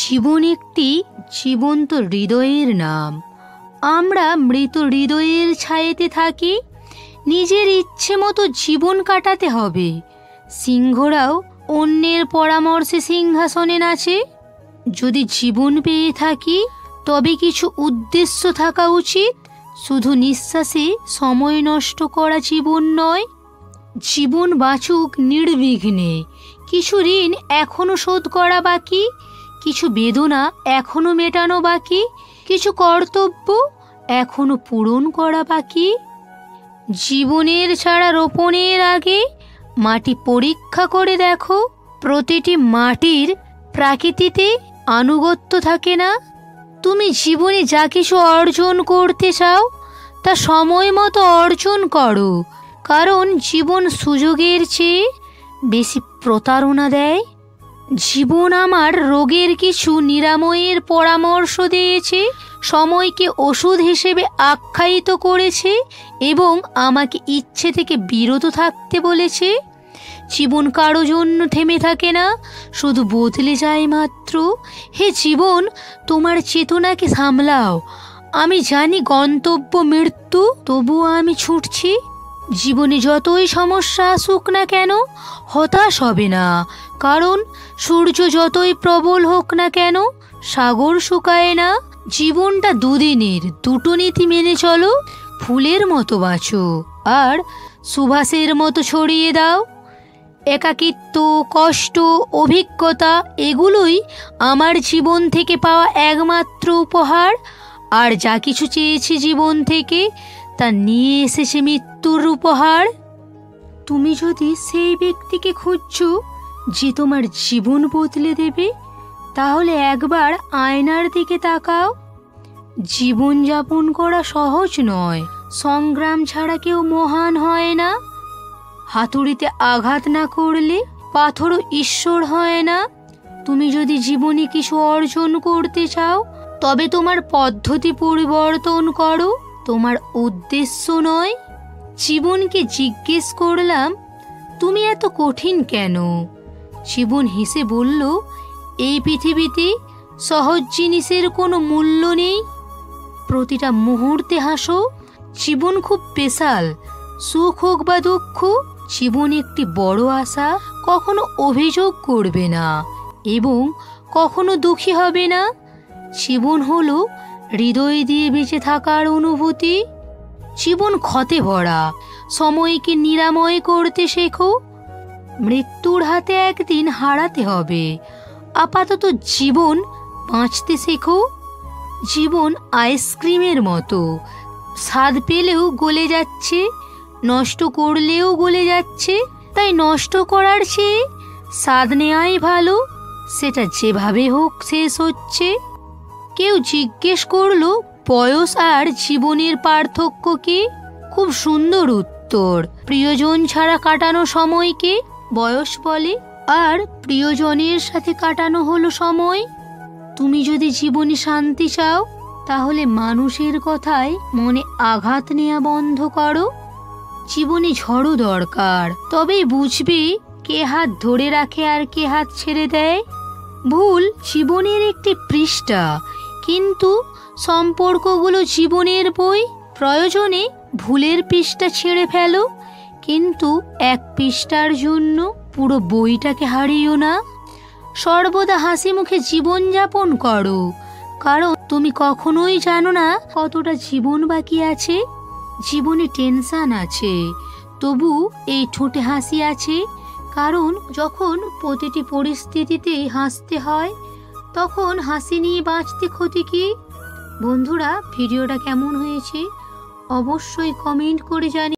জীবন একটি জীবন্ত হৃদয়ের নাম। আমরা মৃত হৃদয়ের ছায়াতে থাকি। নিজের ইচ্ছে মতো জীবন কাটাতে হবে। সিংহরাও অন্যের পরামর্শে সিংহাসনে নাচে। যদি জীবন পেয়ে থাকি তবে কিছু উদ্দেশ্য থাকা উচিত। শুধু নিঃশ্বাসে সময় নষ্ট করা জীবন নয়। জীবন বাঁচুক নির্বিঘ্নে। কিছু ঋণ এখনো শোধ করা বাকি, কিছু বেদনা এখনো মেটানো বাকি, কিছু কর্তব্য এখনো পূরণ করা বাকি। জীবনের চারা রোপণের আগে মাটি পরীক্ষা করে দেখো। প্রতিটি মাটির প্রকৃতিতে আনুগত্য থাকে না। তুমি জীবনে যা কিছু অর্জন করতে চাও তা সময় মতো অর্জন করো, কারণ জীবন সুযোগের চেয়ে বেশি প্রতারণা দেয়। জীবন আমার রোগের কিছু নিরাময়ের পরামর্শ দিয়েছে, সময়কে ওষুধ হিসেবে আখ্যায়িত করেছে এবং আমাকে ইচ্ছে থেকে বিরত থাকতে বলেছে। জীবন কারো জন্য থেমে থাকে না, শুধু বদলে যায় মাত্র। হে জীবন, তোমার চেতনাকে সামলাও। আমি জানি গন্তব্য মৃত্যু, তবুও আমি ছুটছি। জীবনে যতই সমস্যা আসুক না কেন হতাশ হবে না, কারণ সূর্য যতই প্রবল হোক না কেন সাগর শুকায় না। জীবনটা দুদিনের, দুটো নীতি মেনে চলো। ফুলের মতো বাঁচো আর সুবাসের মতো ছড়িয়ে দাও। একাকিত্ব, কষ্ট, অভিজ্ঞতা এগুলোই আমার জীবন থেকে পাওয়া একমাত্র উপহার। আর যা কিছু চেয়েছি জীবন থেকে তা নিয়ে এসেছে মৃত্যুর উপহার। তুমি যদি সেই ব্যক্তিকে খুঁজছো যে তোমার জীবন বদলে দেবে, তাহলে একবার আয়নার দিকে তাকাও। জীবন যাপন করা সহজ নয়। সংগ্রাম ছাড়া কেউ মহান হয় না। হাতুড়িতে আঘাত না করলে পাথরও ঈশ্বর হয় না। তুমি যদি জীবনে কিছু অর্জন করতে চাও তবে তোমার পদ্ধতি পরিবর্তন করো, তোমার উদ্দেশ্য নয়। জীবনকে জিজ্ঞেস করলাম, তুমি এত কঠিন কেন? জীবন হেসে বলল, এই পৃথিবীতে সহজ জিনিসের কোনো মূল্য নেই। প্রতিটা মুহূর্তে হাসো। জীবন খুব স্পেশাল। সুখ হোক বা দুঃখ, জীবন একটি বড় আশা। কখনো অভিযোগ করবে না এবং কখনো দুঃখী হবে না। জীবন হলো হৃদয় দিয়ে বেঁচে থাকার অনুভূতি। জীবন ক্ষতে ভরা, সময়কে নিরাময় করতে শেখো। মৃত্যুর হাতে একদিন হারাতে হবে, আপাতত জীবন বাঁচতে শেখো। জীবন আইসক্রিমের মতো, স্বাদ পেলেও গলে যাচ্ছে, নষ্ট করলেও গলে যাচ্ছে। তাই নষ্ট করার চেয়ে স্বাদ নেওয়াই ভালো। সেটা যেভাবে হোক শেষ হচ্ছে। কেউ জিজ্ঞেস করলো, বয়স আর জীবনের পার্থক্য কি? খুব সুন্দর উত্তর। প্রিয়জন ছাড়া কাটানো সময়কে বয়স বলে, আর প্রিয়জনের সাথে কাটানো হলো সময়। তুমি যদি জীবনে শান্তি চাও তাহলে মানুষের কথায় মনে আঘাত নেওয়া বন্ধ করো। জীবনে ঝড়ও দরকার, তবেই বুঝবে কে হাত ধরে রাখে আর কে হাত ছেড়ে দেয়। ভুল জীবনের একটি পৃষ্ঠা, কিন্তু সম্পর্কগুলো জীবনের বই। প্রয়োজনে ভুলের পৃষ্ঠা ছেড়ে ফেলো, কিন্তু এক পৃষ্ঠার জন্য পুরো বইটাকে হারিও না। সর্বদা হাসি মুখে জীবনযাপন করো, কারণ তুমি কখনোই জানো না কতটা জীবন বাকি আছে। জীবনে টেনশন আছে, তবু এই ঠোঁটে হাসি আছে, কারণ যখন প্রতিটি পরিস্থিতিতে হাসতে হয় তখন হাসি নিয়ে বাঁচতে ক্ষতি কি? বন্ধুরা, ভিডিওটা কেমন হয়েছে অবশ্যই কমেন্ট করে জানিও।